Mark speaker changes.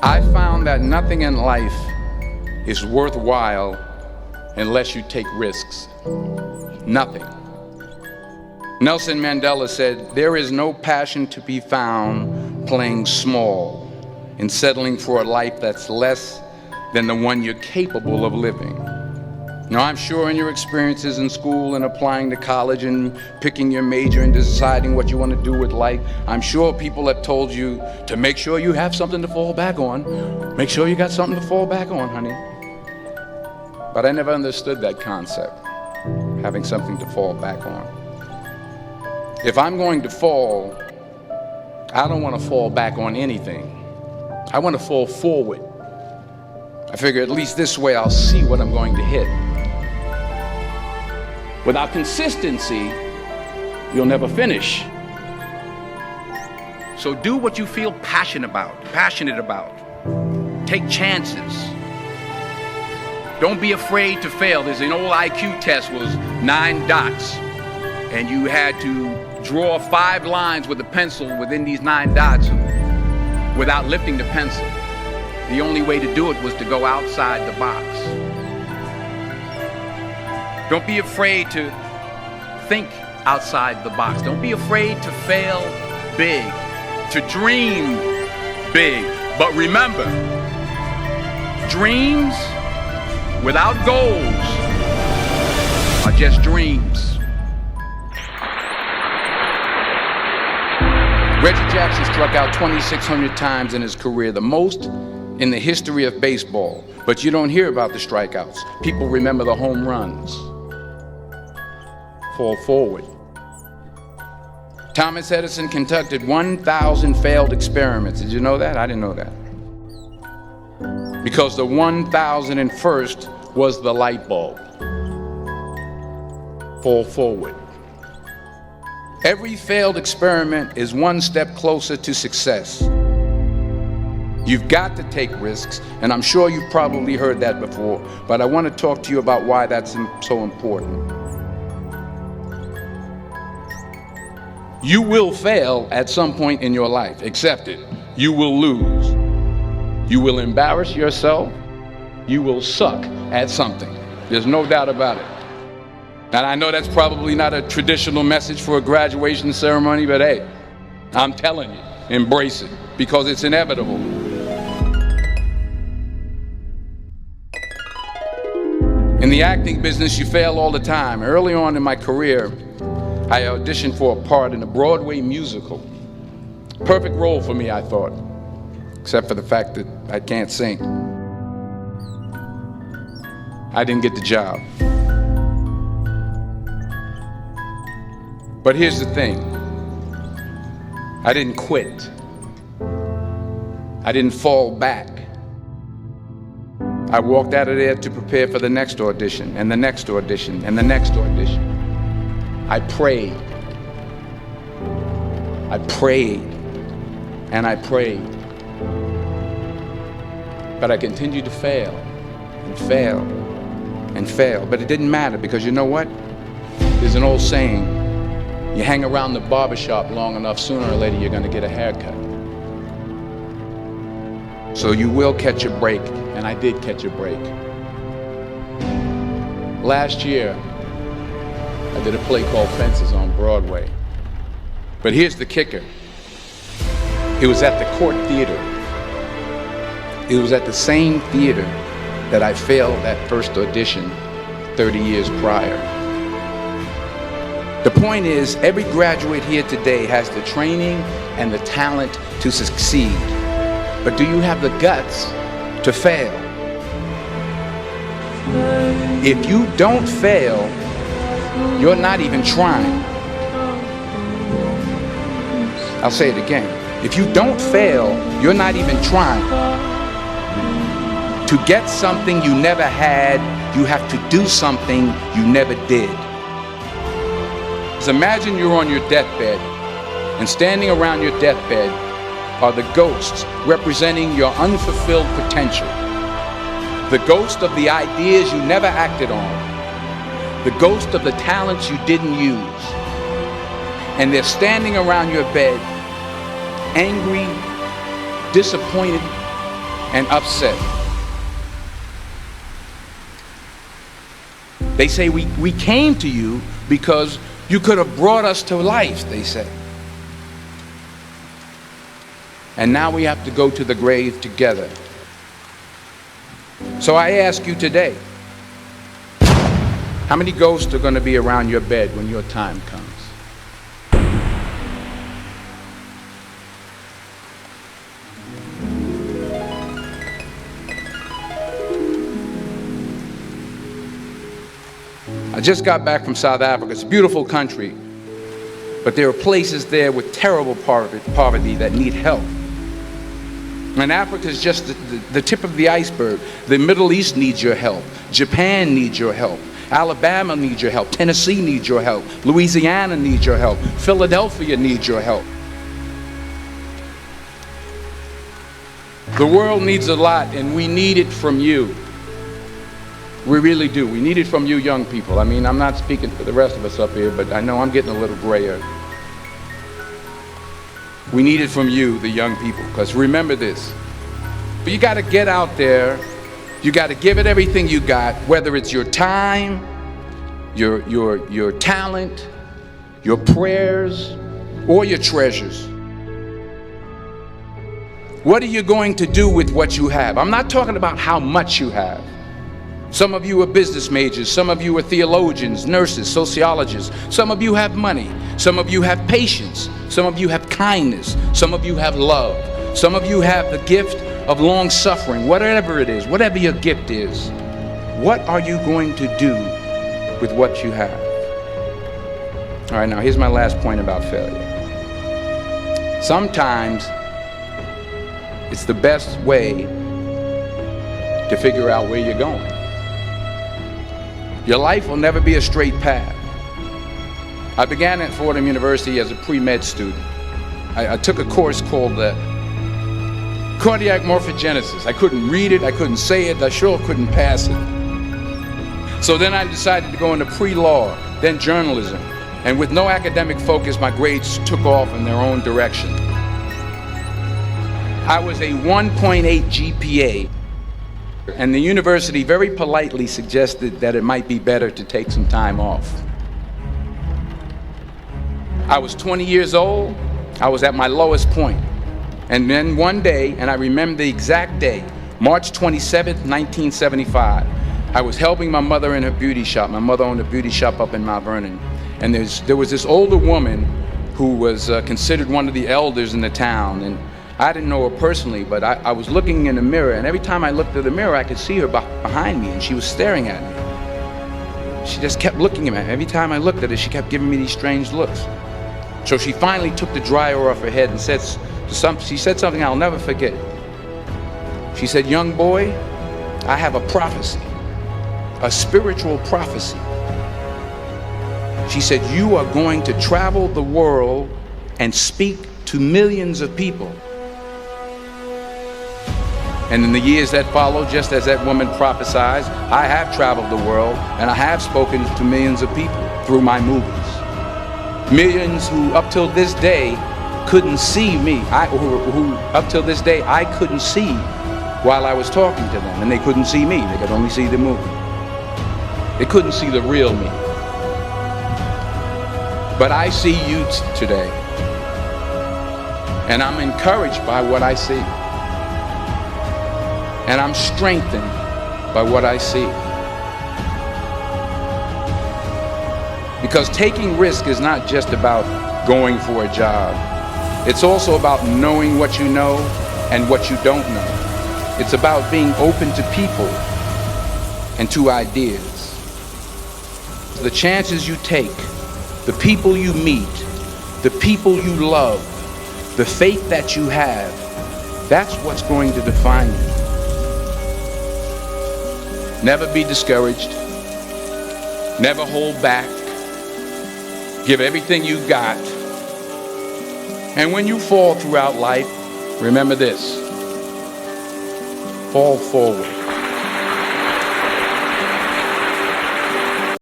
Speaker 1: I found that nothing in life is worthwhile unless you take risks. Nothing. Nelson Mandela said, "There is no passion to be found playing small and settling for a life that's less than the one you're capable of living." Now, I'm sure in your experiences in school and applying to college and picking your major and deciding what you want to do with life, I'm sure people have told you to make sure you have something to fall back on. Make sure you got something to fall back on, honey. But I never understood that concept, having something to fall back on. If I'm going to fall, I don't want to fall back on anything. I want to fall forward. I figure at least this way I'll see what I'm going to hit. Without consistency, you'll never finish. So do what you feel passionate about. Take chances. Don't be afraid to fail. There's an old IQ test, was 9 dots, and you had to draw 5 lines with a pencil within these 9 dots without lifting the pencil. The only way to do it was to go outside the box. Don't be afraid to think outside the box. Don't be afraid to fail big, to dream big. But remember, dreams without goals are just dreams. Reggie Jackson struck out 2,600 times in his career, the most in the history of baseball. But you don't hear about the strikeouts. People remember the home runs. Fall forward. Thomas Edison conducted 1,000 failed experiments. Did you know that? I didn't know that. Because the 1,001st was the light bulb. Fall forward. Every failed experiment is one step closer to success. You've got to take risks, and I'm sure you've probably heard that before, but I want to talk to you about why that's so important. You will fail at some point in your life. Accept it. You will lose. You will embarrass yourself. You will suck at something. There's no doubt about it. And I know that's probably not a traditional message for a graduation ceremony, but hey, I'm telling you, embrace it, because it's inevitable. In the acting business, you fail all the time. Early on in my career, I auditioned for a part in a Broadway musical. Perfect role for me, I thought, except for the fact that I can't sing. I didn't get the job. But here's the thing. I didn't quit. I didn't fall back. I walked out of there to prepare for the next audition, and the next audition, and the next audition. I prayed. I prayed. And I prayed. But I continued to fail, and fail, and fail. But it didn't matter, because you know what? There's an old saying, you hang around the barbershop long enough, sooner or later you're going to get a haircut. So you will catch a break, and I did catch a break. Last year, I did a play called Fences on Broadway. But here's the kicker. It was at the Court Theater. It was at the same theater that I failed that first audition 30 years prior. The point is, every graduate here today has the training and the talent to succeed. But do you have the guts to fail? If you don't fail, you're not even trying. I'll say it again. If you don't fail, you're not even trying. To get something you never had, you have to do something you never did. So imagine you're on your deathbed, and standing around your deathbed are the ghosts representing your unfulfilled potential. The ghost of the ideas you never acted on. The ghost of the talents you didn't use. And they're standing around your bed, angry, disappointed, and upset. They say we came to you because you could have brought us to life, they say. And now we have to go to the grave together. So I ask you today, how many ghosts are going to be around your bed when your time comes? I just got back from South Africa. It's a beautiful country, but there are places there with terrible poverty that need help. And Africa is just the tip of the iceberg. The Middle East needs your help. Japan needs your help. Alabama needs your help. Tennessee needs your help. Louisiana needs your help. Philadelphia needs your help. The world needs a lot, and we need it from you. We really do. We need it from you young people. I mean, I'm not speaking for the rest of us up here, but I know I'm getting a little grayer. We need it from you, the young people, because remember this. You got to get out there. You got to give it everything you got, whether it's your time, your talent, your prayers, or your treasures. What are you going to do with what you have? I'm not talking about how much you have. Some of you are business majors, some of you are theologians, nurses, sociologists. Some of you have money, some of you have patience, some of you have kindness, some of you have love, some of you have the gift of long suffering. Whatever it is, whatever your gift is, what are you going to do with what you have? All right, now here's my last point about failure. Sometimes it's the best way to figure out where you're going. Your life will never be a straight path. I began at Fordham University as a pre-med student. I took a course called cardiac morphogenesis. I couldn't read it, I couldn't say it, I sure couldn't pass it. So then I decided to go into pre-law, then journalism. And with no academic focus, my grades took off in their own direction. I was a 1.8 GPA. And the university very politely suggested that it might be better to take some time off. I was 20 years old. I was at my lowest point. And then one day, and I remember the exact day, March 27th, 1975, I was helping my mother in her beauty shop. My mother owned a beauty shop up in Mount Vernon. And there was this older woman who was considered one of the elders in the town. And I didn't know her personally, but I was looking in the mirror, and every time I looked at the mirror, I could see her behind me, and she was staring at me. She just kept looking at me. Every time I looked at her, she kept giving me these strange looks. So she finally took the dryer off her head and she said something I'll never forget. She said, "Young boy, I have a prophecy, a spiritual prophecy." She said, "You are going to travel the world and speak to millions of people." And in the years that followed, just as that woman prophesied, I have traveled the world and I have spoken to millions of people through my movies. Millions who up till this day couldn't see me, who up till this day I couldn't see while I was talking to them, and they couldn't see me, they could only see the movie. They couldn't see the real me. But I see you today, and I'm encouraged by what I see. And I'm strengthened by what I see. Because taking risk is not just about going for a job. It's also about knowing what you know and what you don't know. It's about being open to people and to ideas. The chances you take, the people you meet, the people you love, the faith that you have, that's what's going to define you. Never be discouraged. Never hold back. Give everything you got. And when you fall throughout life, remember this: fall forward.